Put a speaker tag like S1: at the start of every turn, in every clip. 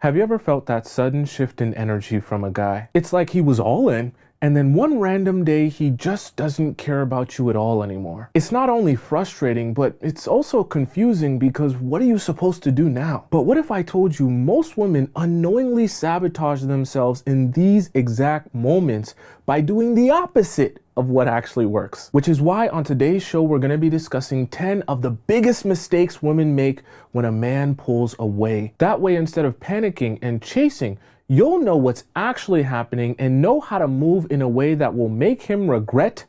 S1: Have you ever felt that sudden shift in energy from a guy? It's like he was all in, and then one random day he just doesn't care about you at all anymore. It's not only frustrating, but it's also confusing because what are you supposed to do now? But what if I told you most women unknowingly sabotage themselves in these exact moments by doing the opposite of what actually works? Which is why on today's show, we're going to be discussing 10 of the biggest mistakes women make when a man pulls away. That way, instead of panicking and chasing, you'll know what's actually happening and know how to move in a way that will make him regret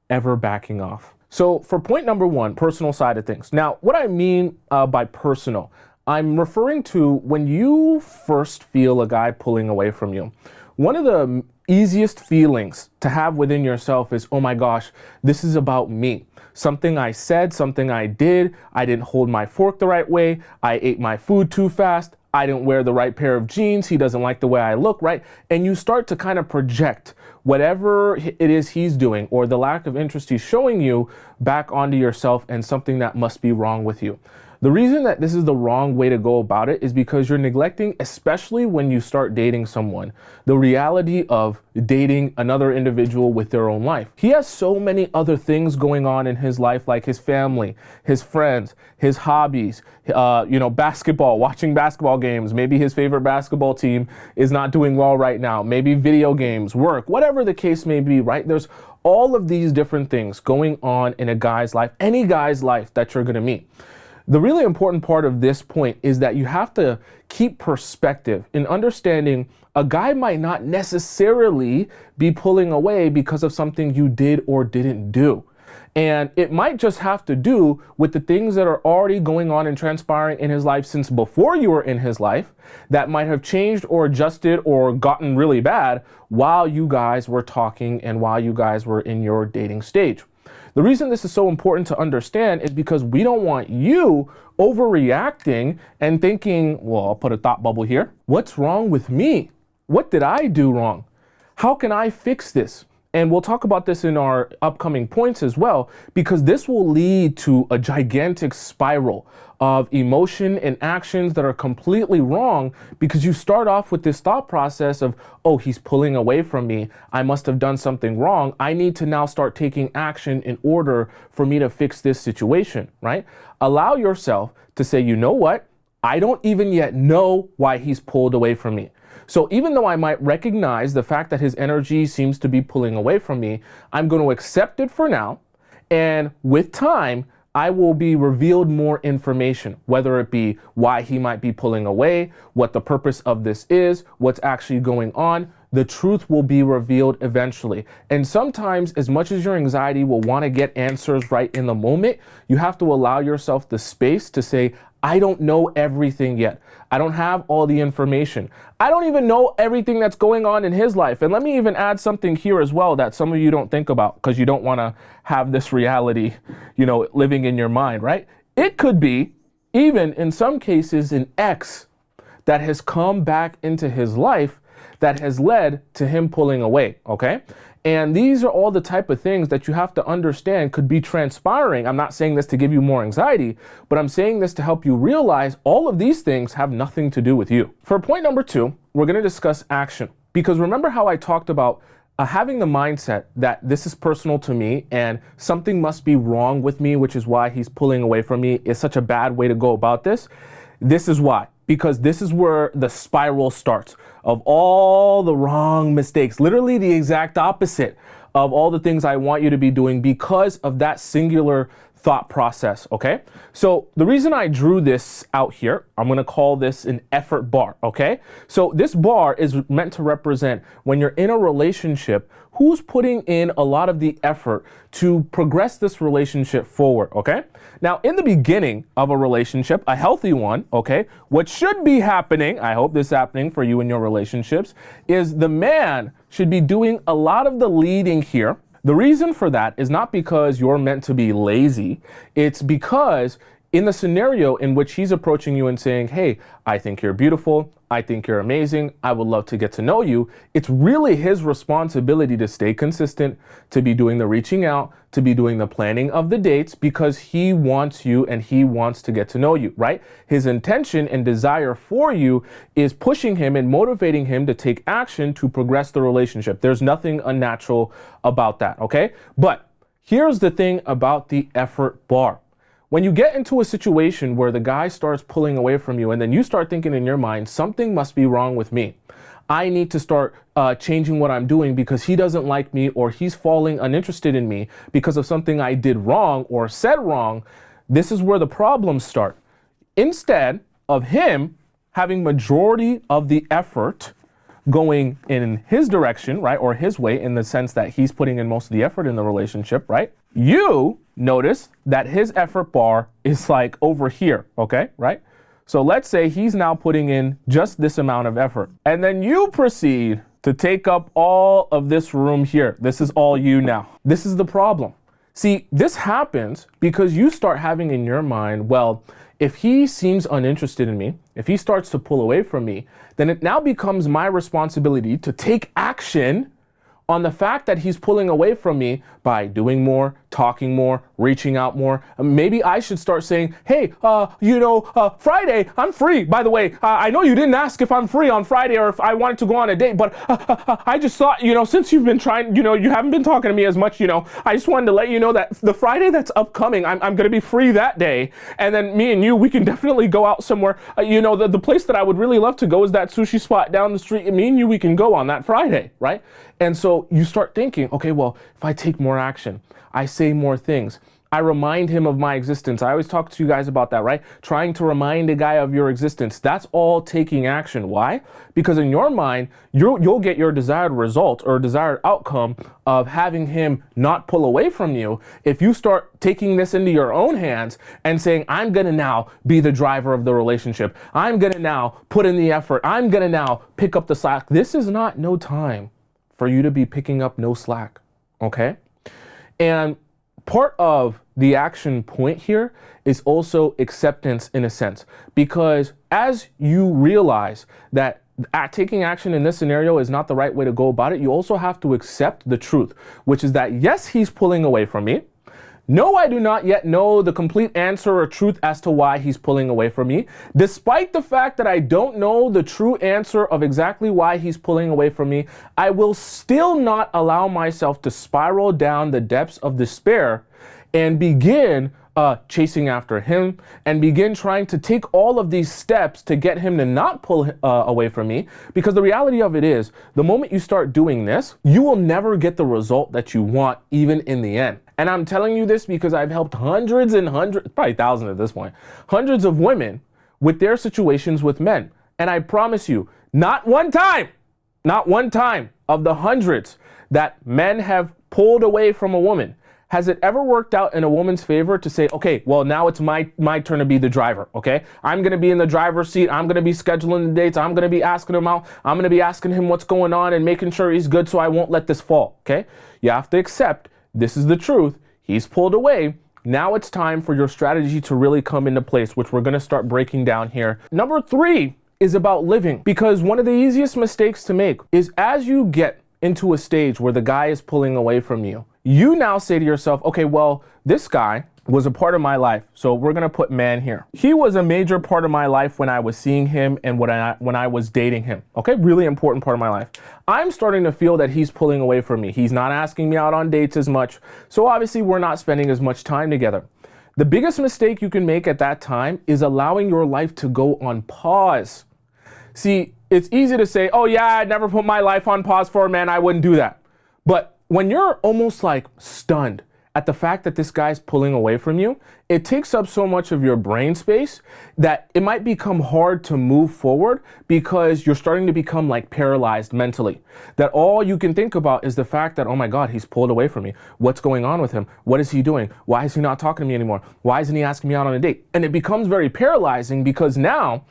S1: ever backing off. So for point number one, personal side of things. Now, what I mean by personal, I'm referring to when you first feel a guy pulling away from you. One of the easiest feelings to have within yourself is, oh my gosh, this is about me. Something I said, something I did, I didn't hold my fork the right way, I ate my food too fast, I didn't wear the right pair of jeans, he doesn't like the way I look, right? And you start to kind of project whatever it is he's doing or the lack of interest he's showing you back onto yourself and something that must be wrong with you. The reason that this is the wrong way to go about it is because you're neglecting, especially when you start dating someone, the reality of dating another individual with their own life. He has so many other things going on in his life, like his family, his friends, his hobbies, basketball, watching basketball games. Maybe his favorite basketball team is not doing well right now. Maybe video games, work, whatever the case may be, right? There's all of these different things going on in a guy's life, any guy's life that you're going to meet. The really important part of this point is that you have to keep perspective in understanding a guy might not necessarily be pulling away because of something you did or didn't do. And it might just have to do with the things that are already going on and transpiring in his life since before you were in his life that might have changed or adjusted or gotten really bad while you guys were talking and while you guys were in your dating stage. The reason this is so important to understand is because we don't want you overreacting and thinking, well, I'll put a thought bubble here. What's wrong with me? What did I do wrong? How can I fix this? And we'll talk about this in our upcoming points as well, because this will lead to a gigantic spiral of emotion and actions that are completely wrong because you start off with this thought process of, oh, he's pulling away from me. I must have done something wrong. I need to now start taking action in order for me to fix this situation, right? Allow yourself to say, you know what? I don't even yet know why he's pulled away from me. So even though I might recognize the fact that his energy seems to be pulling away from me, I'm going to accept it for now. And with time, I will be revealed more information, whether it be why he might be pulling away, what the purpose of this is, what's actually going on. The truth will be revealed eventually. And sometimes, as much as your anxiety will want to get answers right in the moment, you have to allow yourself the space to say, I don't know everything yet. I don't have all the information. I don't even know everything that's going on in his life. And let me even add something here as well that some of you don't think about because you don't want to have this reality, living in your mind, right? It could be, even in some cases, an ex that has come back into his life that has led to him pulling away, okay? And these are all the type of things that you have to understand could be transpiring. I'm not saying this to give you more anxiety, but I'm saying this to help you realize all of these things have nothing to do with you. For point number two, we're going to discuss action. Because remember how I talked about having the mindset that this is personal to me and something must be wrong with me, which is why he's pulling away from me, is such a bad way to go about this. This is why. Because this is where the spiral starts of all the wrong mistakes, literally the exact opposite of all the things I want you to be doing because of that singular thought process, okay? So the reason I drew this out here, I'm gonna call this an effort bar, okay? So this bar is meant to represent when you're in a relationship, who's putting in a lot of the effort to progress this relationship forward, okay? Now, in the beginning of a relationship, a healthy one, okay, what should be happening, I hope this is happening for you in your relationships, is the man should be doing a lot of the leading here. The reason for that is not because you're meant to be lazy. It's because in the scenario in which he's approaching you and saying, hey, I think you're beautiful, I think you're amazing, I would love to get to know you, it's really his responsibility to stay consistent, to be doing the reaching out, to be doing the planning of the dates, because he wants you and he wants to get to know you, right? His intention and desire for you is pushing him and motivating him to take action to progress the relationship. There's nothing unnatural about that, okay? But here's the thing about the effort bar. When you get into a situation where the guy starts pulling away from you and then you start thinking in your mind, something must be wrong with me. I need to start changing what I'm doing because he doesn't like me, or he's falling uninterested in me because of something I did wrong or said wrong. This is where the problems start. Instead of him having majority of the effort going in his direction, right, or his way, in the sense that he's putting in most of the effort in the relationship, right, you notice that his effort bar is like over here, okay, right? So let's say he's now putting in just this amount of effort, and then you proceed to take up all of this room here. This is all you now. This is the problem. See, this happens because you start having in your mind, well, if he seems uninterested in me, if he starts to pull away from me, then it now becomes my responsibility to take action on the fact that he's pulling away from me by doing more, talking more, reaching out more. Maybe I should start saying, hey, Friday, I'm free. By the way, I know you didn't ask if I'm free on Friday or if I wanted to go on a date, but I just thought, since you've been trying, you haven't been talking to me as much, I just wanted to let you know that the Friday that's upcoming, I'm going to be free that day. And then me and you, we can definitely go out somewhere. The place that I would really love to go is that sushi spot down the street. And me and you, we can go on that Friday, right? And so you start thinking, okay, well, if I take more action, I say more things, I remind him of my existence. I always talk to you guys about that, right? Trying to remind a guy of your existence. That's all taking action. Why? Because in your mind, you'll get your desired result or desired outcome of having him not pull away from you if you start taking this into your own hands and saying, I'm going to now be the driver of the relationship. I'm going to now put in the effort. I'm going to now pick up the slack. This is not no time for you to be picking up no slack, okay? And part of the action point here is also acceptance in a sense, because as you realize that taking action in this scenario is not the right way to go about it, you also have to accept the truth, which is that yes, he's pulling away from me. No, I do not yet know the complete answer or truth as to why he's pulling away from me. Despite the fact that I don't know the true answer of exactly why he's pulling away from me, I will still not allow myself to spiral down the depths of despair and begin chasing after him and begin trying to take all of these steps to get him to not pull away from me. Because the reality of it is, the moment you start doing this, you will never get the result that you want, even in the end. And I'm telling you this because I've helped hundreds and hundreds, probably thousands at this point, hundreds of women with their situations with men. And I promise you, not one time of the hundreds that men have pulled away from a woman, has it ever worked out in a woman's favor to say, okay, well, now it's my turn to be the driver, okay? I'm going to be in the driver's seat. I'm going to be scheduling the dates. I'm going to be asking him out. I'm going to be asking him what's going on and making sure he's good so I won't let this fall, okay? You have to accept this is the truth. He's pulled away. Now it's time for your strategy to really come into place, which we're going to start breaking down here. Number 3 is about living, because one of the easiest mistakes to make is as you get into a stage where the guy is pulling away from you, you now say to yourself, okay, well, this guy was a part of my life. So we're going to put man here. He was a major part of my life when I was seeing him and when I was dating him. Okay, really important part of my life. I'm starting to feel that he's pulling away from me. He's not asking me out on dates as much. So obviously we're not spending as much time together. The biggest mistake you can make at that time is allowing your life to go on pause. See, it's easy to say, oh yeah, I'd never put my life on pause for a man. I wouldn't do that. But when you're almost like stunned at the fact that this guy's pulling away from you, it takes up so much of your brain space that it might become hard to move forward because you're starting to become like paralyzed mentally. That all you can think about is the fact that, oh my God, he's pulled away from me. What's going on with him? What is he doing? Why is he not talking to me anymore? Why isn't he asking me out on a date? And it becomes very paralyzing because now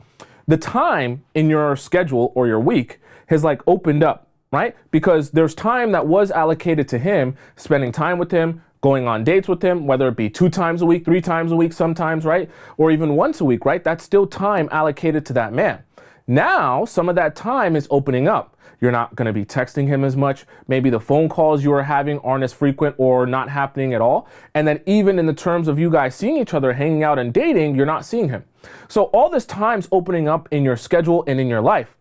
S1: the time in your schedule or your week has like opened up. right? Because there's time that was allocated to him, spending time with him, going on dates with him, whether it be 2 times a week, 3 times a week sometimes, right? Or even once a week, right? That's still time allocated to that man. Now, some of that time is opening up. You're not going to be texting him as much. Maybe the phone calls you are having aren't as frequent or not happening at all. And then even in the terms of you guys seeing each other, hanging out and dating, you're not seeing him. So all this time's opening up in your schedule and in your life.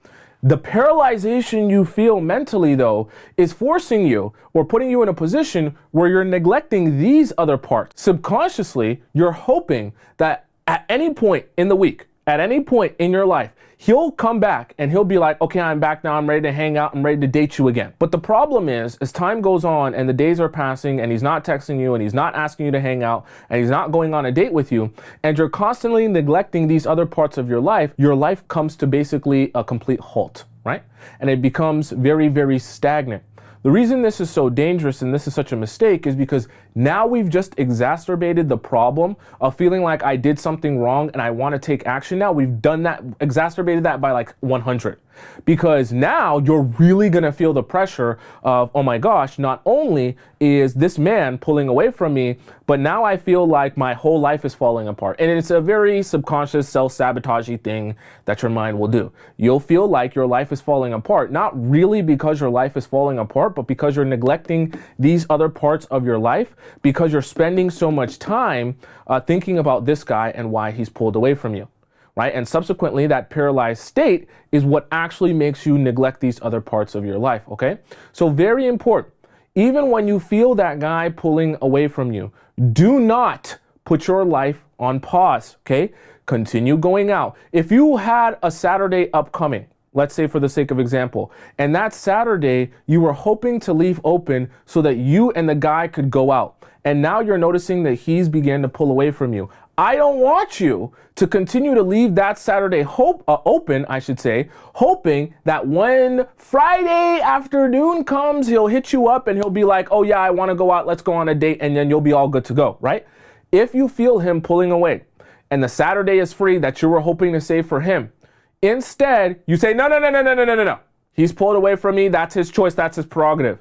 S1: The paralyzation you feel mentally, though, is forcing you or putting you in a position where you're neglecting these other parts. Subconsciously, you're hoping that at any point in the week, at any point in your life, he'll come back and he'll be like, okay, I'm back now. I'm ready to hang out. I'm ready to date you again. But the problem is, as time goes on and the days are passing and he's not texting you and he's not asking you to hang out and he's not going on a date with you, and you're constantly neglecting these other parts of your life comes to basically a complete halt, right? And it becomes very, very stagnant. The reason this is so dangerous and this is such a mistake is because now we've just exacerbated the problem of feeling like I did something wrong and I want to take action now. We've done that, exacerbated that by like 100. Because now you're really going to feel the pressure of, oh my gosh, not only is this man pulling away from me, but now I feel like my whole life is falling apart. And it's a very subconscious self-sabotaging thing that your mind will do. You'll feel like your life is falling apart, not really because your life is falling apart, but because you're neglecting these other parts of your life, because you're spending so much time thinking about this guy and why he's pulled away from you. Right? And subsequently, that paralyzed state is what actually makes you neglect these other parts of your life, okay? So very important. Even when you feel that guy pulling away from you, do not put your life on pause, okay? Continue going out. If you had a Saturday upcoming, let's say for the sake of example, and that Saturday you were hoping to leave open so that you and the guy could go out, and now you're noticing that he's began to pull away from you. I don't want you to continue to leave that Saturday open, I should say, hoping that when Friday afternoon comes, he'll hit you up and he'll be like, oh yeah, I want to go out, let's go on a date, and then you'll be all good to go, right? If you feel him pulling away and the Saturday is free that you were hoping to save for him, instead you say, no. He's pulled away from me, that's his choice, that's his prerogative.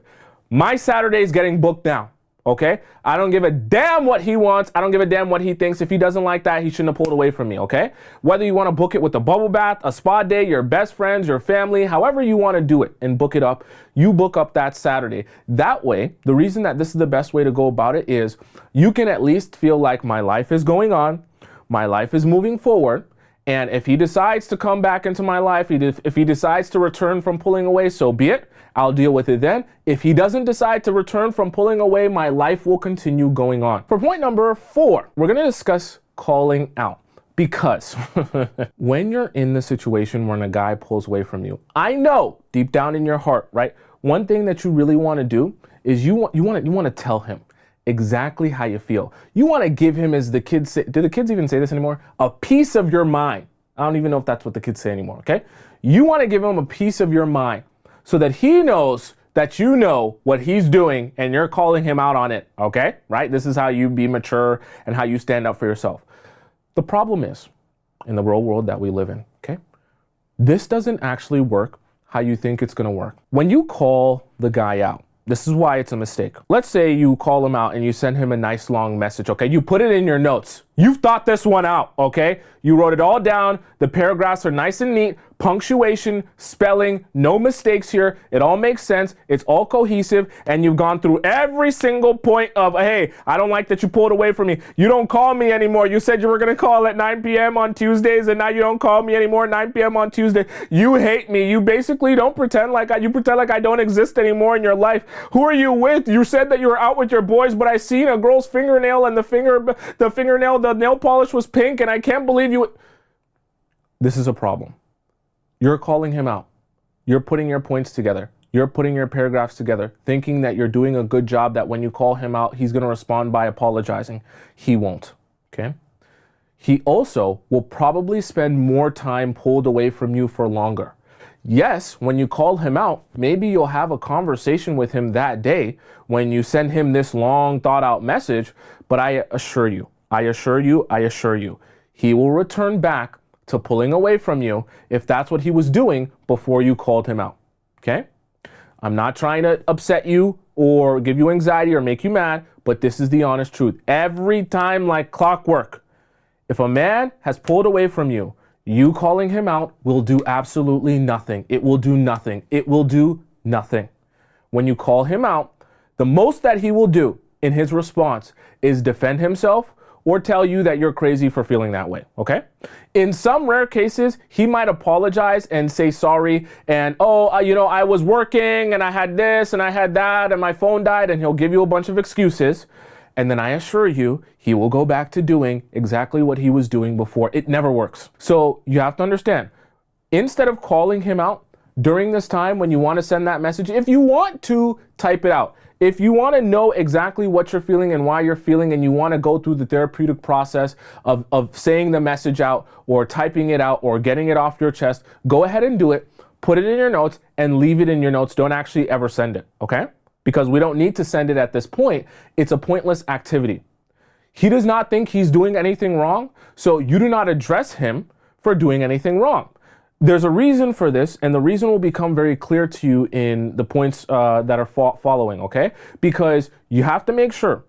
S1: My Saturday is getting booked now. Okay? I don't give a damn what he wants. I don't give a damn what he thinks. If he doesn't like that, he shouldn't have pulled away from me, okay? Whether you want to book it with a bubble bath, a spa day, your best friends, your family, however you want to do it and book it up, you book up that Saturday. That way, the reason that this is the best way to go about it is you can at least feel like my life is going on, my life is moving forward, and if he decides to come back into my life, if he decides to return from pulling away, so be it. I'll deal with it then. If he doesn't decide to return from pulling away, my life will continue going on. For point number 4, we're going to discuss calling out. Because when you're in the situation when a guy pulls away from you, I know deep down in your heart, right? One thing that you really want to do is you want to tell him exactly how you feel. You want to give him, as the kids say, do the kids even say this anymore? A piece of your mind. I don't even know if that's what the kids say anymore, okay? You want to give him a piece of your mind so that he knows that you know what he's doing and you're calling him out on it, okay? Right? This is how you be mature and how you stand up for yourself. The problem is, in the real world that we live in, okay? This doesn't actually work how you think it's going to work. When you call the guy out, this is why it's a mistake. Let's say you call him out and you send him a nice long message, okay? You put it in your notes. You've thought this one out, okay? You wrote it all down. The paragraphs are nice and neat. Punctuation, spelling, no mistakes here. It all makes sense. It's all cohesive. And you've gone through every single point of, hey, I don't like that you pulled away from me. You don't call me anymore. You said you were going to call at 9 p.m. on Tuesdays, and now you don't call me anymore at 9 p.m. on Tuesday. You hate me. You basically don't pretend like you pretend like I don't exist anymore in your life. Who are you with? You said that you were out with your boys, but I seen a girl's fingernail and the nail polish was pink, and I can't believe you. This is a problem. You're calling him out. You're putting your points together. You're putting your paragraphs together, thinking that you're doing a good job, that when you call him out, he's going to respond by apologizing. He won't, okay? He also will probably spend more time pulled away from you for longer. Yes, when you call him out, maybe you'll have a conversation with him that day when you send him this long thought out message, but I assure you, he will return back to pulling away from you if that's what he was doing before you called him out, okay? I'm not trying to upset you or give you anxiety or make you mad, but this is the honest truth. Every time, like clockwork, if a man has pulled away from you, you calling him out will do absolutely nothing. It will do nothing. It will do nothing. When you call him out, the most that he will do in his response is defend himself or tell you that you're crazy for feeling that way, okay? In some rare cases, he might apologize and say sorry and, I was working and I had this and I had that and my phone died, and he'll give you a bunch of excuses. And then I assure you, he will go back to doing exactly what he was doing before. It never works. So you have to understand, instead of calling him out during this time when you want to send that message, if you want to type it out, if you want to know exactly what you're feeling and why you're feeling, and you want to go through the therapeutic process of saying the message out or typing it out or getting it off your chest, go ahead and do it. Put it in your notes and leave it in your notes. Don't actually ever send it, okay? Because we don't need to send it at this point. It's a pointless activity. He does not think he's doing anything wrong, so you do not address him for doing anything wrong. There's a reason for this, and the reason will become very clear to you in the points that are following, okay? Because you have to make sure,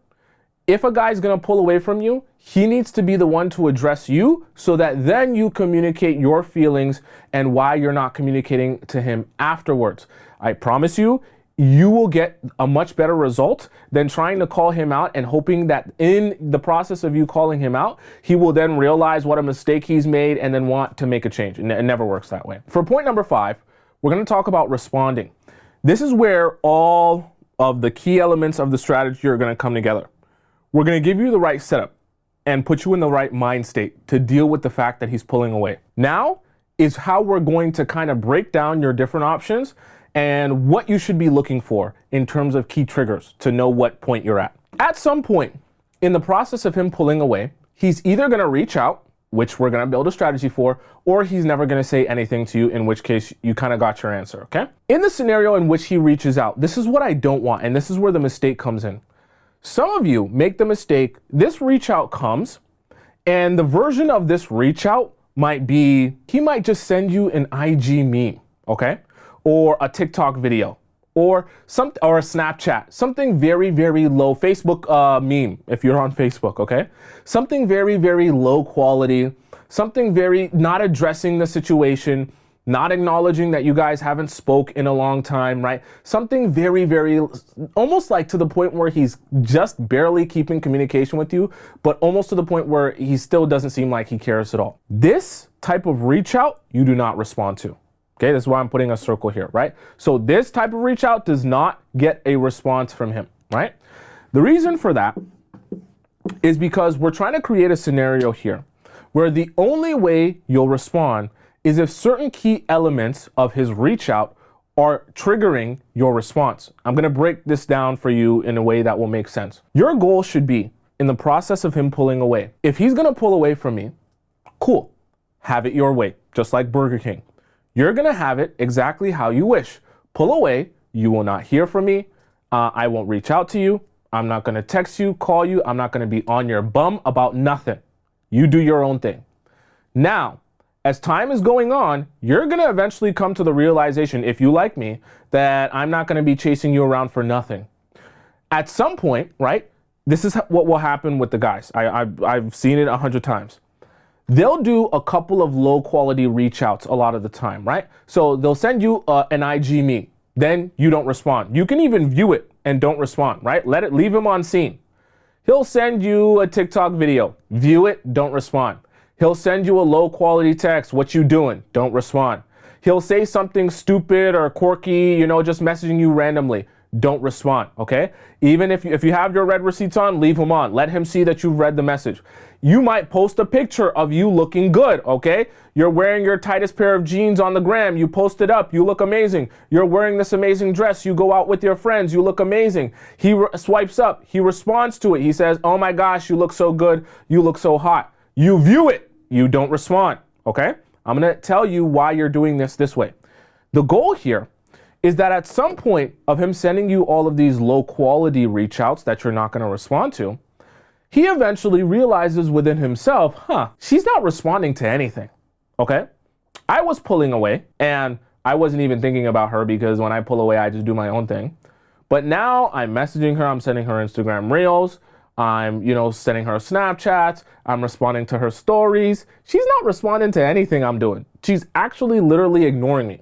S1: if a guy's gonna pull away from you, he needs to be the one to address you so that then you communicate your feelings and why you're not communicating to him afterwards. I promise you, you will get a much better result than trying to call him out and hoping that in the process of you calling him out, he will then realize what a mistake he's made and then want to make a change. And it never works that way. For point number 5, we're going to talk about responding. This is where all of the key elements of the strategy are going to come together. We're going to give you the right setup and put you in the right mind state to deal with the fact that he's pulling away. Now is how we're going to kind of break down your different options and what you should be looking for in terms of key triggers to know what point you're at. At some point in the process of him pulling away, he's either going to reach out, which we're going to build a strategy for, or he's never going to say anything to you, in which case you kind of got your answer, okay? In the scenario in which he reaches out, this is what I don't want, and this is where the mistake comes in. Some of you make the mistake, this reach out comes, and the version of this reach out might be, he might just send you an IG meme, okay? Or a TikTok video, or a Snapchat, something very, very low, Facebook meme, if you're on Facebook, okay? Something very, very low quality, something very not addressing the situation, not acknowledging that you guys haven't spoke in a long time, right? Something very, very, almost like to the point where he's just barely keeping communication with you, but almost to the point where he still doesn't seem like he cares at all. This type of reach out, you do not respond to. Okay, that's why I'm putting a circle here, right? So this type of reach out does not get a response from him, right? The reason for that is because we're trying to create a scenario here where the only way you'll respond is if certain key elements of his reach out are triggering your response. I'm gonna break this down for you in a way that will make sense. Your goal should be, in the process of him pulling away, if he's gonna pull away from me, cool, have it your way, just like Burger King. You're going to have it exactly how you wish. Pull away. You will not hear from me. I won't reach out to you. I'm not going to text you, call you. I'm not going to be on your bum about nothing. You do your own thing. Now, as time is going on, you're going to eventually come to the realization, if you like me, that I'm not going to be chasing you around for nothing. At some point, right, this is what will happen with the guys. I've seen it 100 times. They'll do a couple of low quality reach outs a lot of the time, right? So they'll send you an IG meme, then you don't respond. You can even view it and don't respond, right? Leave him on scene. He'll send you a TikTok video, view it, don't respond. He'll send you a low quality text, what you doing? Don't respond. He'll say something stupid or quirky, just messaging you randomly. Don't respond, okay? Even if you have your read receipts on, leave them on. Let him see that you've read the message. You might post a picture of you looking good, okay? You're wearing your tightest pair of jeans on the gram. You post it up. You look amazing. You're wearing this amazing dress. You go out with your friends. You look amazing. He swipes up. He responds to it. He says, oh my gosh, you look so good. You look so hot. You view it. You don't respond, okay? I'm going to tell you why you're doing this way. The goal here is that at some point of him sending you all of these low quality reach outs that you're not going to respond to, he eventually realizes within himself, she's not responding to anything, okay? I was pulling away and I wasn't even thinking about her because when I pull away, I just do my own thing. But now I'm messaging her, I'm sending her Instagram reels, I'm, sending her Snapchats, I'm responding to her stories. She's not responding to anything I'm doing. She's actually literally ignoring me.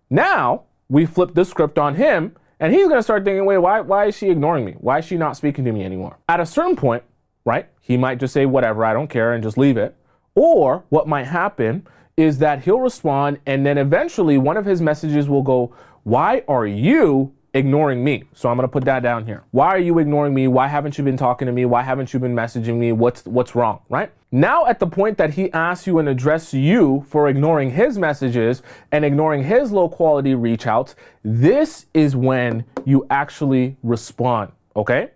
S1: Now we flip the script on him and he's gonna start thinking, wait, why is she ignoring me? Why is she not speaking to me anymore? At a certain point, right, he might just say, whatever, I don't care, and just leave it. Or what might happen is that he'll respond and then eventually one of his messages will go, why are you ignoring me? So I'm gonna put that down here. Why are you ignoring me? Why haven't you been talking to me? Why haven't you been messaging me? What's wrong, right? Now at the point that he asks you and addresses you for ignoring his messages and ignoring his low quality reach outs, this is when you actually respond, okay?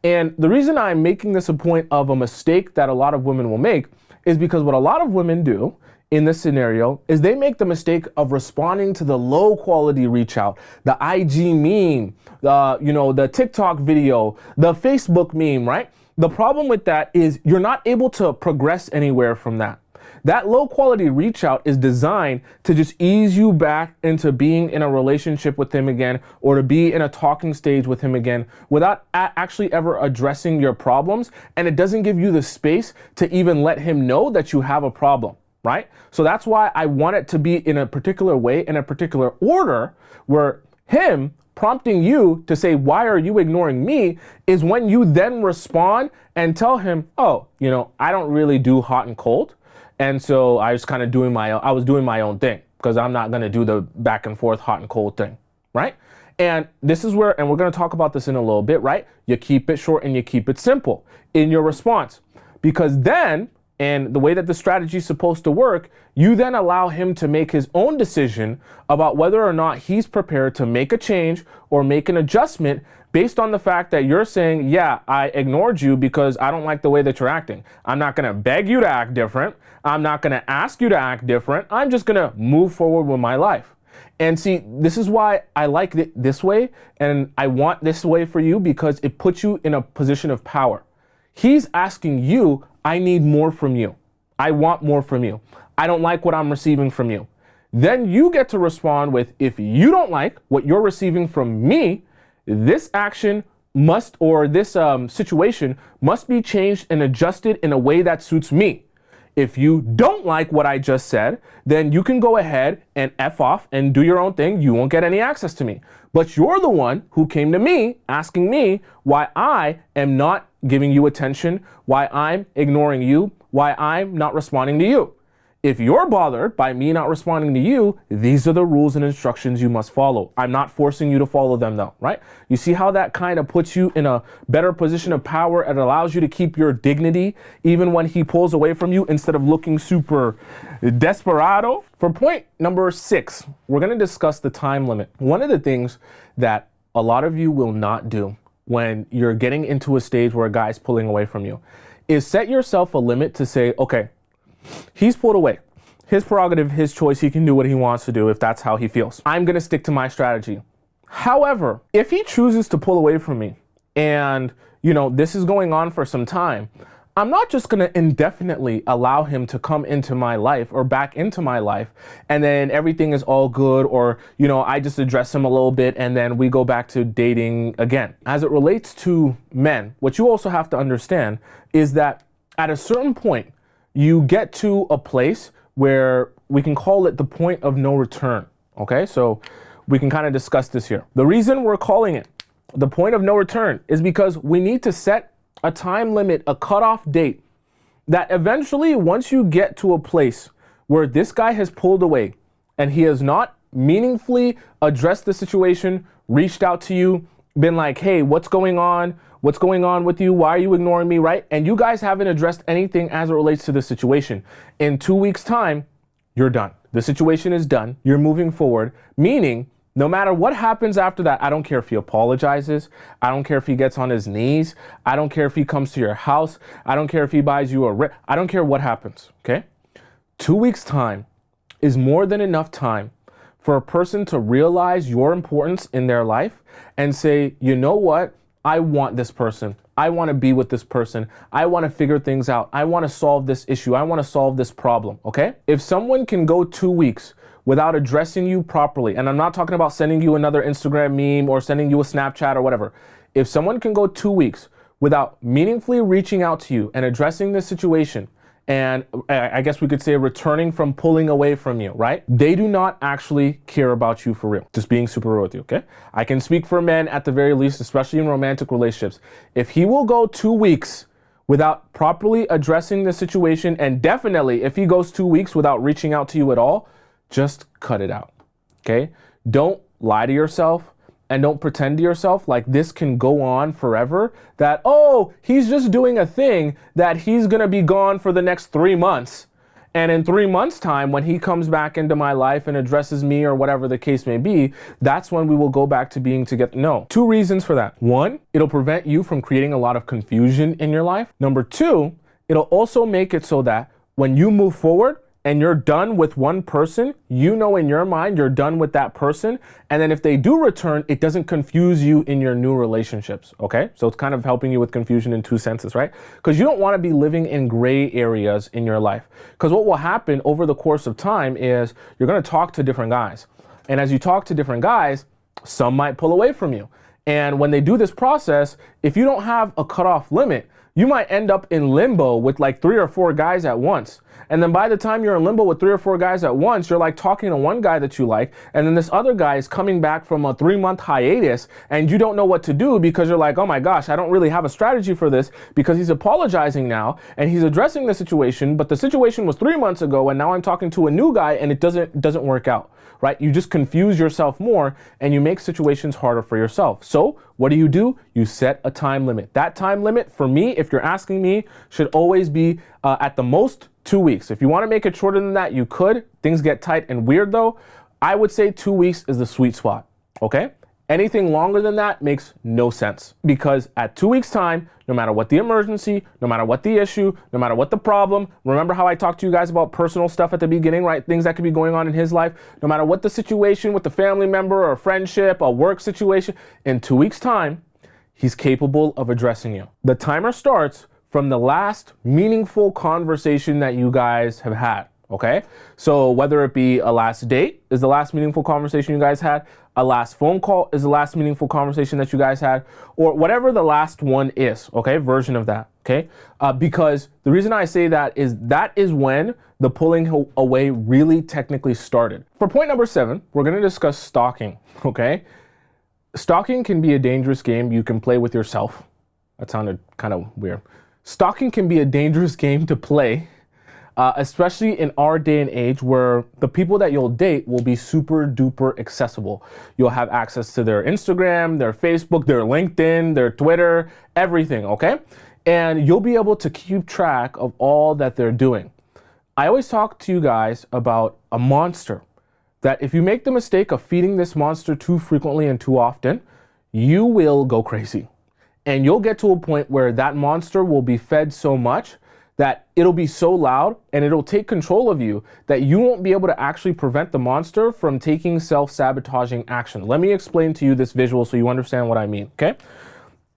S1: And the reason I'm making this a point of a mistake that a lot of women will make is because what a lot of women do in this scenario is they make the mistake of responding to the low quality reach out, the IG meme, the TikTok video, the Facebook meme, right? The problem with that is you're not able to progress anywhere from that. That low quality reach out is designed to just ease you back into being in a relationship with him again, or to be in a talking stage with him again without actually ever addressing your problems. And it doesn't give you the space to even let him know that you have a problem. Right? So that's why I want it to be in a particular way, in a particular order, where him prompting you to say, why are you ignoring me, is when you then respond and tell him, oh, I don't really do hot and cold. And so I was kind of doing I was doing my own thing because I'm not going to do the back and forth hot and cold thing. Right? And this is where, and we're going to talk about this in a little bit, right? You keep it short and you keep it simple in your response, because then, and the way that the strategy is supposed to work, you then allow him to make his own decision about whether or not he's prepared to make a change or make an adjustment based on the fact that you're saying, yeah, I ignored you because I don't like the way that you're acting. I'm not gonna beg you to act different. I'm not gonna ask you to act different. I'm just gonna move forward with my life. And see, this is why I like it this way, and I want this way for you, because it puts you in a position of power. He's asking you, I need more from you. I want more from you. I don't like what I'm receiving from you. Then you get to respond with, if you don't like what you're receiving from me, this action must, or this situation must be changed and adjusted in a way that suits me. If you don't like what I just said, then you can go ahead and F off and do your own thing. You won't get any access to me. But you're the one who came to me asking me why I am not giving you attention, why I'm ignoring you, why I'm not responding to you. If you're bothered by me not responding to you, these are the rules and instructions you must follow. I'm not forcing you to follow them though, right? You see how that kind of puts you in a better position of power? It allows you to keep your dignity even when he pulls away from you, instead of looking super desperado. For point number 6, we're going to discuss the time limit. One of the things that a lot of you will not do when you're getting into a stage where a guy's pulling away from you is set yourself a limit to say, okay, he's pulled away. His prerogative, his choice, he can do what he wants to do if that's how he feels. I'm going to stick to my strategy. However, if he chooses to pull away from me and, this is going on for some time, I'm not just going to indefinitely allow him to come into my life or back into my life and then everything is all good, or, I just address him a little bit and then we go back to dating again. As it relates to men, what you also have to understand is that at a certain point, you get to a place where we can call it the point of no return. Okay, so we can kind of discuss this here. The reason we're calling it the point of no return is because we need to set a time limit, a cutoff date, that eventually, once you get to a place where this guy has pulled away and he has not meaningfully addressed the situation, reached out to you, been like, hey, what's going on? What's going on with you? Why are you ignoring me, right? And you guys haven't addressed anything as it relates to the situation. In 2 weeks' time, you're done. The situation is done. You're moving forward, meaning no matter what happens after that, I don't care if he apologizes. I don't care if he gets on his knees. I don't care if he comes to your house. I don't care if he buys you I don't care what happens, okay? 2 weeks' time is more than enough time for a person to realize your importance in their life and say, you know what? I want this person. I want to be with this person. I want to figure things out. I want to solve this issue. I want to solve this problem, okay? If someone can go 2 weeks without addressing you properly, and I'm not talking about sending you another Instagram meme or sending you a Snapchat or whatever. If someone can go 2 weeks without meaningfully reaching out to you and addressing the situation, and I guess we could say returning from pulling away from you, right? They do not actually care about you for real. Just being super real with you, okay? I can speak for men at the very least, especially in romantic relationships. If he will go 2 weeks without properly addressing the situation, and definitely if he goes 2 weeks without reaching out to you at all, just cut it out, okay? Don't lie to yourself. And don't pretend to yourself like this can go on forever, that, oh, he's just doing a thing, that he's gonna be gone for the next 3 months. And in 3 months' time, when he comes back into my life and addresses me or whatever the case may be, that's when we will go back to being together. No, 2 reasons for that. 1, it'll prevent you from creating a lot of confusion in your life. Number 2, it'll also make it so that when you move forward, and you're done with one person, you know in your mind you're done with that person. And then if they do return, it doesn't confuse you in your new relationships, okay? So it's kind of helping you with confusion in 2 senses, right? Because you don't want to be living in gray areas in your life. Because what will happen over the course of time is you're going to talk to different guys. And as you talk to different guys, some might pull away from you. And when they do this process, if you don't have a cutoff limit, you might end up in limbo with like 3 or 4 guys at once. And then by the time you're in limbo with 3 or 4 guys at once, you're like talking to one guy that you like, and then this other guy is coming back from a 3-month hiatus, and you don't know what to do because you're like, oh my gosh, I don't really have a strategy for this, because he's apologizing now and he's addressing the situation, but the situation was 3 months ago, and now I'm talking to a new guy and it doesn't work out, right? You just confuse yourself more and you make situations harder for yourself. So what do? You set a time limit. That time limit for me, if you're asking me, should always be at the most 2 weeks. If you want to make it shorter than that, you could. Things get tight and weird though. I would say 2 weeks is the sweet spot, okay? Anything longer than that makes no sense, because at 2 weeks time, no matter what the emergency, no matter what the issue, no matter what the problem, remember how I talked to you guys about personal stuff at the beginning, right? Things that could be going on in his life, no matter what the situation with the family member or a friendship, a work situation, in 2 weeks time, he's capable of addressing you. The timer starts from the last meaningful conversation that you guys have had, okay? So whether it be a last date is the last meaningful conversation you guys had, a last phone call is the last meaningful conversation that you guys had, or whatever the last one is, okay? Version of that, okay? Because the reason I say that is when the pulling away really technically started. For point number 7, we're gonna discuss stalking, okay? Stalking can be a dangerous game you can play with yourself. That sounded kind of weird. Stalking can be a dangerous game to play, especially in our day and age where the people that you'll date will be super duper accessible. You'll have access to their Instagram, their Facebook, their LinkedIn, their Twitter, everything, okay? And you'll be able to keep track of all that they're doing. I always talk to you guys about a monster, that if you make the mistake of feeding this monster too frequently and too often, you will go crazy. And you'll get to a point where that monster will be fed so much that it'll be so loud and it'll take control of you that you won't be able to actually prevent the monster from taking self-sabotaging action. Let me explain to you this visual so you understand what I mean, okay?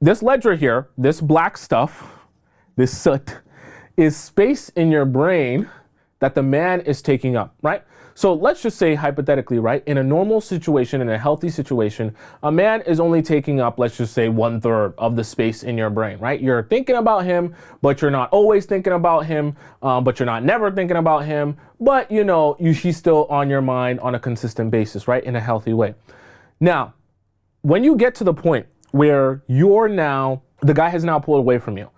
S1: This ledger here, this black stuff, this soot, is space in your brain that the man is taking up, right? So let's just say hypothetically, right, in a normal situation, in a healthy situation, a man is only taking up, let's just say 1/3 of the space in your brain, right? You're thinking about him, but you're not always thinking about him, but you're not never thinking about him, but you know, he's still on your mind on a consistent basis, right, in a healthy way. Now, when you get to the point where the guy has now pulled away from you,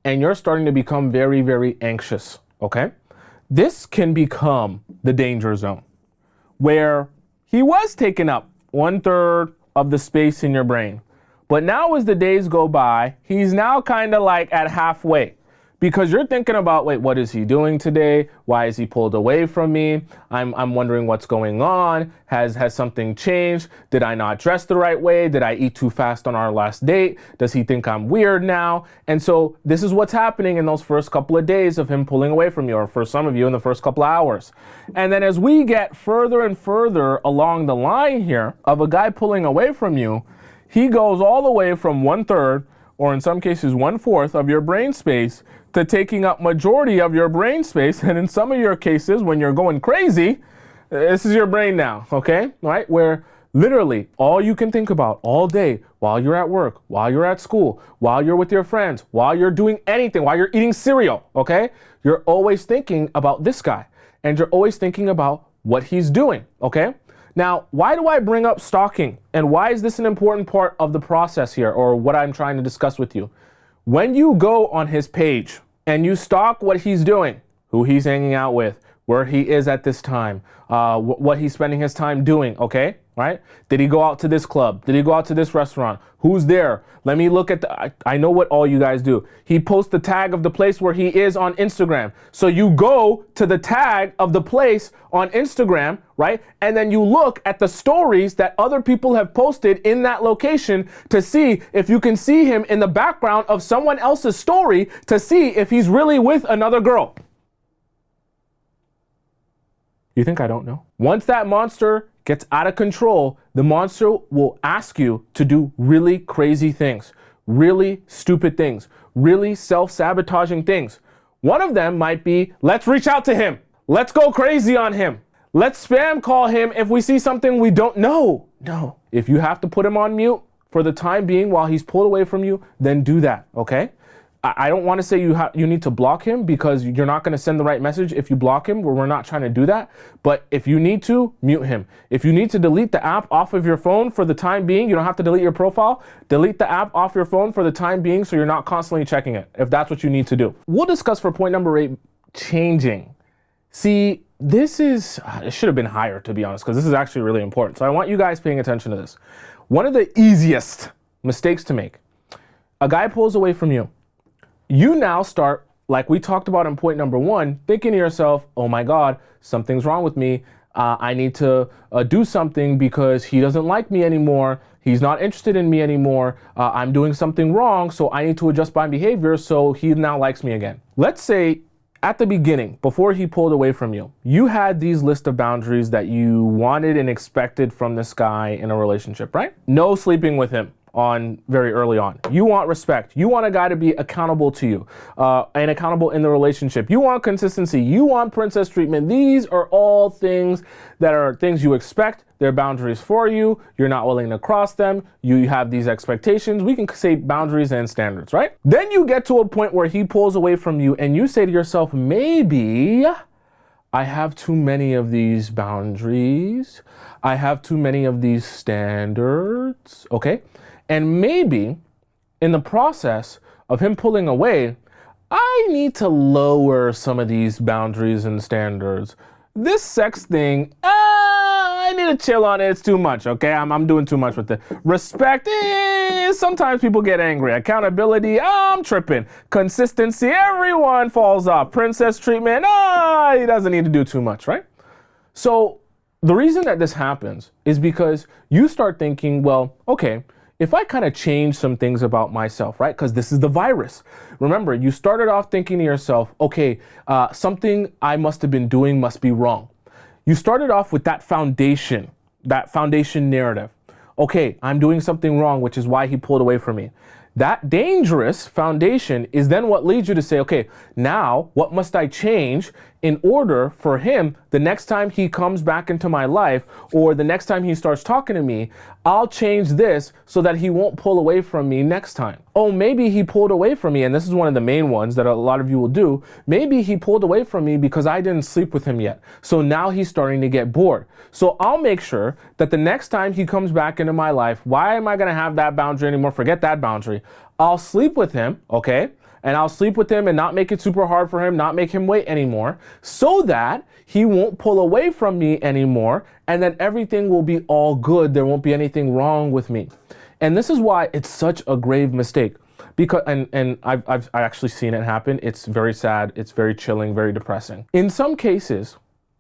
S1: and you're starting to become very, very anxious, okay? This can become the danger zone, where he was taking up 1/3 of the space in your brain. But now as the days go by, he's now kind of like at halfway, because you're thinking about, wait, what is he doing today? Why is he pulled away from me? I'm wondering what's going on. Has something changed? Did I not dress the right way? Did I eat too fast on our last date? Does he think I'm weird now? And so this is what's happening in those first couple of days of him pulling away from you, or for some of you in the first couple of hours. And then as we get further and further along the line here of a guy pulling away from you, he goes all the way from 1/3, or in some cases 1/4 of your brain space, to taking up majority of your brain space. And in some of your cases, when you're going crazy, This is your brain now, okay? Right? Where literally all you can think about all day while you're at work, while you're at school, while you're with your friends, while you're doing anything, while you're eating cereal, okay? You're always thinking about this guy and you're always thinking about what he's doing, okay? Now, why do I bring up stalking and why is this an important part of the process here or what I'm trying to discuss with you? When you go on his page and you stalk what he's doing, who he's hanging out with, where he is at this time, what he's spending his time doing, okay? Right? Did he go out to this club? Did he go out to this restaurant? Who's there? Let me look at I know what all you guys do. He posts the tag of the place where he is on Instagram. So you go to the tag of the place on Instagram, right? And then you look at the stories that other people have posted in that location to see if you can see him in the background of someone else's story to see if he's really with another girl. You think I don't know? Once that monster gets out of control, the monster will ask you to do really crazy things, really stupid things, really self-sabotaging things. One of them might be, let's reach out to him. Let's go crazy on him. Let's spam call him if we see something we don't know. No. If you have to put him on mute for the time being while he's pulled away from you, then do that, okay? I don't want to say you need to block him because you're not going to send the right message if you block him. We're not trying to do that. But if you need to, mute him. If you need to delete the app off of your phone for the time being, you don't have to delete your profile. Delete the app off your phone for the time being so you're not constantly checking it, if that's what you need to do. We'll discuss for point number 8, changing. See, this is, it should have been higher to be honest, because this is actually really important. So I want you guys paying attention to this. One of the easiest mistakes to make, a guy pulls away from you. You now start, like we talked about in point number 1, thinking to yourself, oh my God, something's wrong with me. I need to do something because he doesn't like me anymore. He's not interested in me anymore. I'm doing something wrong, so I need to adjust my behavior so he now likes me again. Let's say at the beginning, before he pulled away from you, you had these list of boundaries that you wanted and expected from this guy in a relationship, right? No sleeping with him on very early on. You want respect. You want a guy to be accountable to you and accountable in the relationship. You want consistency. You want princess treatment. These are all things that are things you expect. They're boundaries for you. You're not willing to cross them. You have these expectations. We can say boundaries and standards, right? Then you get to a point where he pulls away from you and you say to yourself, maybe I have too many of these boundaries. I have too many of these standards, okay? And maybe in the process of him pulling away, I need to lower some of these boundaries and standards. This sex thing, I need to chill on it. It's too much, okay? I'm doing too much with it. Respect, sometimes people get angry. Accountability, I'm tripping. Consistency, everyone falls off. Princess treatment, he doesn't need to do too much, right? So the reason that this happens is because you start thinking, well, okay, if I kind of change some things about myself, right? Because this is the virus. Remember, you started off thinking to yourself, okay, something I must have been doing must be wrong. You started off with that foundation narrative. Okay, I'm doing something wrong, which is why he pulled away from me. That dangerous foundation is then what leads you to say, okay, now what must I change in order for him, the next time he comes back into my life or the next time he starts talking to me, I'll change this so that he won't pull away from me next time. Oh, maybe he pulled away from me, and this is one of the main ones that a lot of you will do. Maybe he pulled away from me because I didn't sleep with him yet. So now he's starting to get bored. So I'll make sure that the next time he comes back into my life, why am I going to have that boundary anymore? Forget that boundary. I'll sleep with him, okay? And I'll sleep with him and not make it super hard for him, not make him wait anymore, so that he won't pull away from me anymore, and then everything will be all good. There won't be anything wrong with me. And this is why it's such a grave mistake. Because and I've actually seen it happen. It's very sad. It's very chilling, very depressing. In some cases,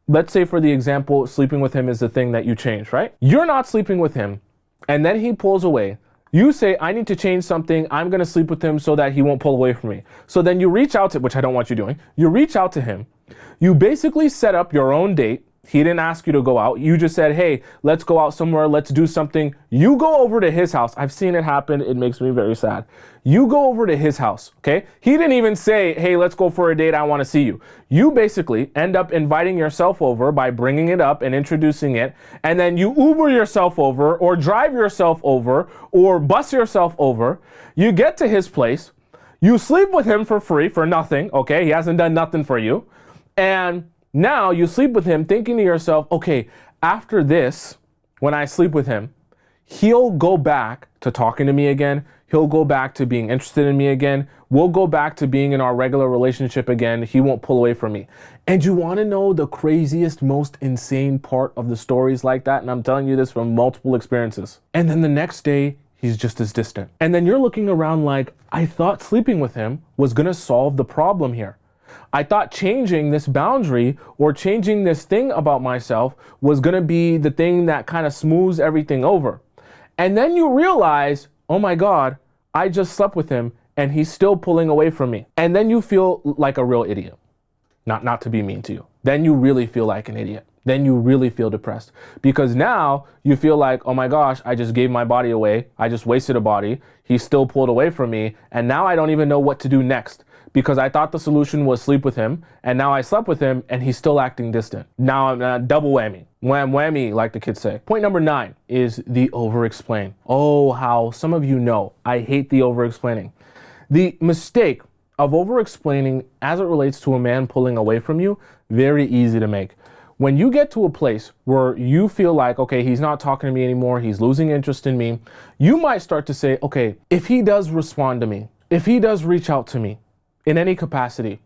S1: let's say for the example, sleeping with him is the thing that you change, right? You're not sleeping with him, and then he pulls away. You say, I need to change something. I'm going to sleep with him so that he won't pull away from me. So then you reach out to, which I don't want you doing. You reach out to him. You basically set up your own date. He didn't ask you to go out. You just said, hey, let's go out somewhere. Let's do something. You go over to his house. I've seen it happen. It makes me very sad. You go over to his house, okay? He didn't even say, hey, let's go for a date. I want to see you. You basically end up inviting yourself over by bringing it up and introducing it. And then you Uber yourself over or drive yourself over or bus yourself over. You get to his place. You sleep with him for free, for nothing, okay? He hasn't done nothing for you. And now you sleep with him thinking to yourself, okay, after this, when I sleep with him, he'll go back to talking to me again. He'll go back to being interested in me again. We'll go back to being in our regular relationship again. He won't pull away from me. And you want to know the craziest, most insane part of the stories like that? And I'm telling you this from multiple experiences. And then the next day, he's just as distant. And then you're looking around like, I thought sleeping with him was going to solve the problem here. I thought changing this boundary or changing this thing about myself was going to be the thing that kind of smooths everything over. And then you realize, oh my God, I just slept with him and he's still pulling away from me. And then you feel like a real idiot. Not to be mean to you. Then you really feel like an idiot. Then you really feel depressed because now you feel like, oh my gosh, I just gave my body away. I just wasted a body. He still pulled away from me. And now I don't even know what to do next because I thought the solution was sleep with him. And now I slept with him and he's still acting distant. Now I'm double whammy. Wham whammy, like the kids say. Point number 9 is the over-explain. Oh, how some of you know I hate the over-explaining. The mistake of over-explaining as it relates to a man pulling away from you, very easy to make. When you get to a place where you feel like, okay, he's not talking to me anymore, he's losing interest in me, you might start to say, okay, if he does respond to me, if he does reach out to me in any capacity,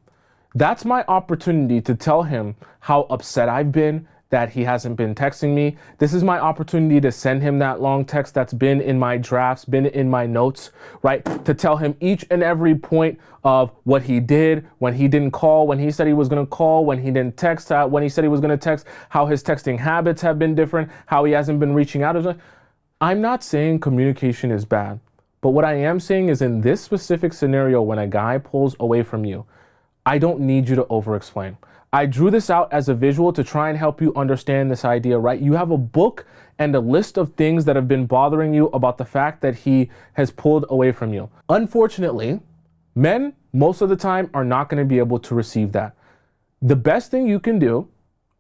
S1: that's my opportunity to tell him how upset I've been that he hasn't been texting me. This is my opportunity to send him that long text that's been in my drafts, been in my notes, right? To tell him each and every point of what he did, when he didn't call, when he said he was gonna call, when he didn't text, when he said he was gonna text, how his texting habits have been different, how he hasn't been reaching out. I'm not saying communication is bad, but what I am saying is in this specific scenario, when a guy pulls away from you, I don't need you to over-explain. I drew this out as a visual to try and help you understand this idea, right? You have a book and a list of things that have been bothering you about the fact that he has pulled away from you. Unfortunately, men, most of the time, are not going to be able to receive that. The best thing you can do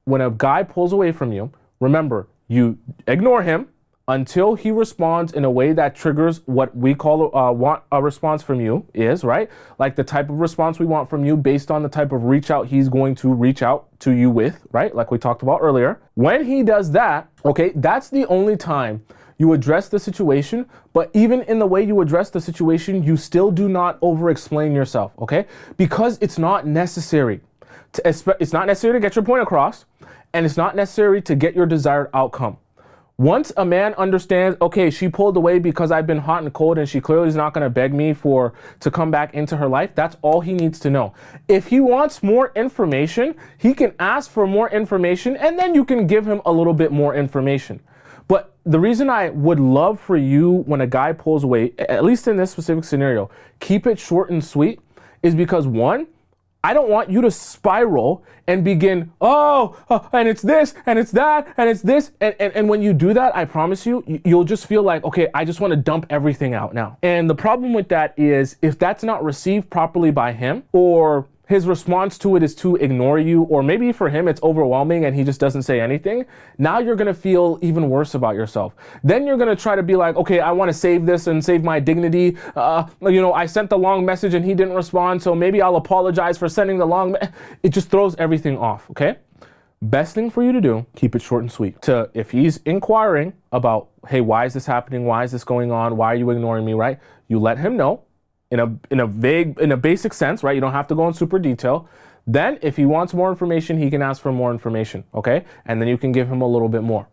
S1: when a guy pulls away from you, remember, you ignore him until he responds in a way that triggers what we call want a response from you is, right? Like the type of response we want from you based on the type of reach out he's going to reach out to you with, right? Like we talked about earlier. When he does that, okay, that's the only time you address the situation. But even in the way you address the situation, you still do not over-explain yourself, okay? Because it's not necessary. It's not necessary to get your point across, and it's not necessary to get your desired outcome. Once a man understands, okay, she pulled away because I've been hot and cold and she clearly is not going to beg me to come back into her life, that's all he needs to know. If he wants more information, he can ask for more information and then you can give him a little bit more information. But the reason I would love for you when a guy pulls away, at least in this specific scenario, keep it short and sweet, is because one, I don't want you to spiral and begin, and it's this, and it's that, and it's this. And when you do that, I promise you, you'll just feel like, okay, I just want to dump everything out now. And the problem with that is if that's not received properly by him, or his response to it is to ignore you, or maybe for him it's overwhelming and he just doesn't say anything, now you're going to feel even worse about yourself. Then you're going to try to be like, okay, I want to save this and save my dignity. I sent the long message and he didn't respond, so maybe I'll apologize for sending the long It just throws everything off, okay? Best thing for you to do, keep it short and sweet. If he's inquiring about, hey, why is this happening? Why is this going on? Why are you ignoring me, right? You let him know. In a basic sense, right? You don't have to go in super detail. Then if he wants more information, he can ask for more information, okay? And then you can give him a little bit more.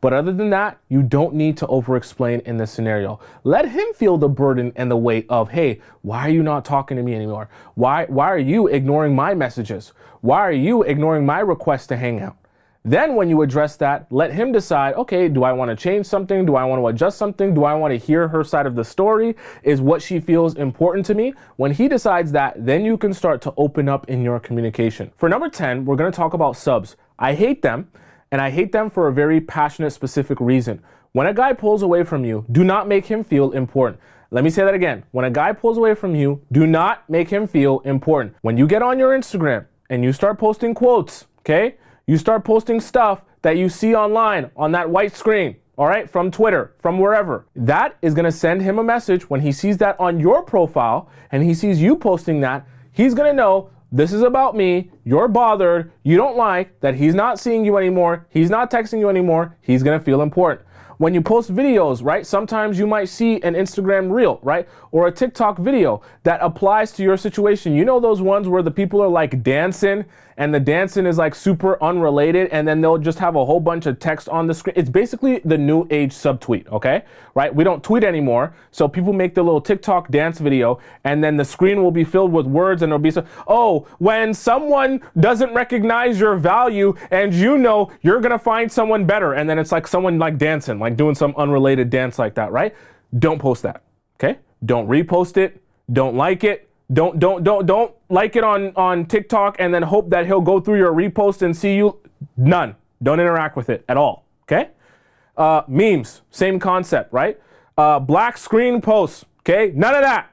S1: But other than that, you don't need to over-explain in this scenario. Let him feel the burden and the weight of, hey, why are you not talking to me anymore? Why are you ignoring my messages? Why are you ignoring my request to hang out? Then when you address that, let him decide, okay, do I want to change something? Do I want to adjust something? Do I want to hear her side of the story? Is what she feels important to me? When he decides that, then you can start to open up in your communication. For number 10, we're going to talk about subs. I hate them. And I hate them for a very passionate, specific reason. When a guy pulls away from you, do not make him feel important. Let me say that again. When a guy pulls away from you, do not make him feel important. When you get on your Instagram and you start posting quotes, okay? You start posting stuff that you see online on that white screen, all right, from Twitter, from wherever. That is gonna send him a message when he sees that on your profile and he sees you posting that. He's gonna know this is about me, you're bothered, you don't like that he's not seeing you anymore, he's not texting you anymore, he's gonna feel important. When you post videos, right, sometimes you might see an Instagram reel, right, or a TikTok video that applies to your situation. You know those ones where the people are like dancing and the dancing is like super unrelated and then they'll just have a whole bunch of text on the screen. It's basically the new age subtweet, okay, right? We don't tweet anymore, so people make the little TikTok dance video and then the screen will be filled with words and it'll be so, oh, when someone doesn't recognize your value and you know you're gonna find someone better, and then it's like someone like dancing, like doing some unrelated dance like that, right? Don't post that, okay? Don't repost it, don't like it, don't like it on TikTok and then hope that he'll go through your repost and see you. None. Don't interact with it at all, okay? Memes, same concept, right? Black screen posts, okay? None of that.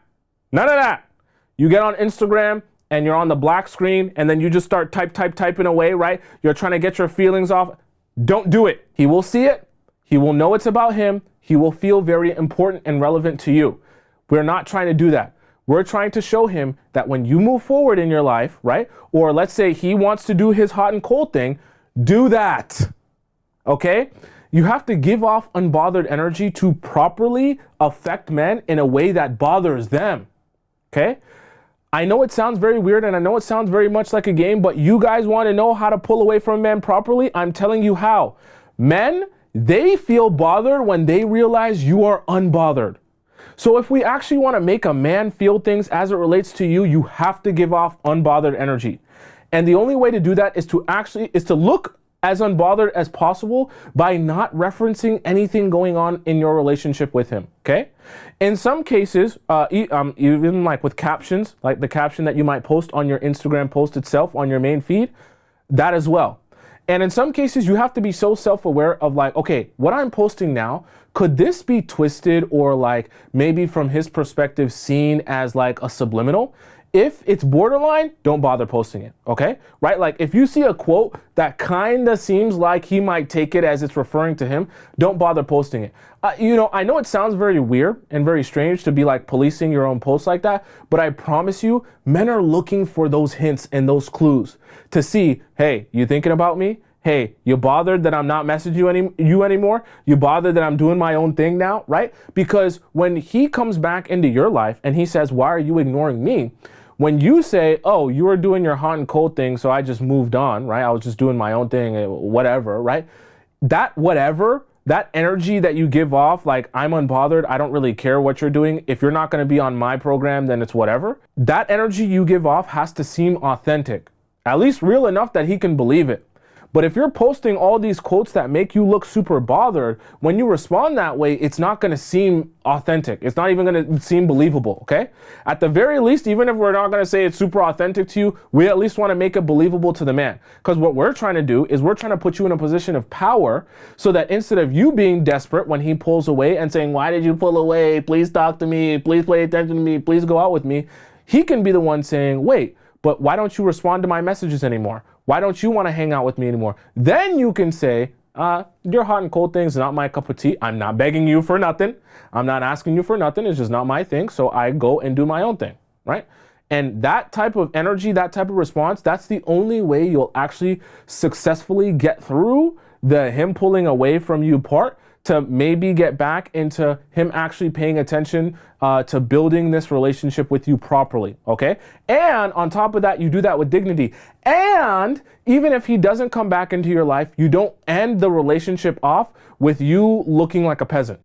S1: None of that. You get on Instagram and you're on the black screen and then you just start typing away, right? You're trying to get your feelings off. Don't do it. He will see it. He will know it's about him. He will feel very important and relevant to you. We're not trying to do that. We're trying to show him that when you move forward in your life, right? Or let's say he wants to do his hot and cold thing, do that, okay? You have to give off unbothered energy to properly affect men in a way that bothers them, okay? I know it sounds very weird and I know it sounds very much like a game, but you guys want to know how to pull away from men properly? I'm telling you how. Men, they feel bothered when they realize you are unbothered. So if we actually want to make a man feel things as it relates to you, you have to give off unbothered energy. And the only way to do that is to look as unbothered as possible by not referencing anything going on in your relationship with him, okay? In some cases, even like with captions, like the caption that you might post on your Instagram post itself on your main feed, that as well. And in some cases, you have to be so self-aware of like, okay, what I'm posting now, could this be twisted or like maybe from his perspective seen as like a subliminal? If it's borderline, don't bother posting it, okay? Right? Like if you see a quote that kind of seems like he might take it as it's referring to him, don't bother posting it. I know it sounds very weird and very strange to be like policing your own posts like that, but I promise you, men are looking for those hints and those clues to see, hey, you thinking about me? Hey, you bothered that I'm not messaging you anymore? You bothered that I'm doing my own thing now, right? Because when he comes back into your life and he says, why are you ignoring me? When you say, oh, you were doing your hot and cold thing, so I just moved on, right? I was just doing my own thing, whatever, right? That whatever, that energy that you give off, like I'm unbothered, I don't really care what you're doing. If you're not gonna be on my program, then it's whatever. That energy you give off has to seem authentic, at least real enough that he can believe it. But if you're posting all these quotes that make you look super bothered, when you respond that way, it's not going to seem authentic. It's not even going to seem believable, okay? At the very least, even if we're not going to say it's super authentic to you, we at least want to make it believable to the man. Because what we're trying to do is we're trying to put you in a position of power so that instead of you being desperate when he pulls away and saying, why did you pull away? Please talk to me. Please pay attention to me. Please go out with me. He can be the one saying, wait, but why don't you respond to my messages anymore? Why don't you want to hang out with me anymore? Then you can say, your hot and cold thing's not my cup of tea. I'm not begging you for nothing. I'm not asking you for nothing. It's just not my thing. So I go and do my own thing, right? And that type of energy, that type of response, that's the only way you'll actually successfully get through the him pulling away from you part to maybe get back into him actually paying attention to building this relationship with you properly, okay? And on top of that, you do that with dignity. And even if he doesn't come back into your life, you don't end the relationship off with you looking like a peasant.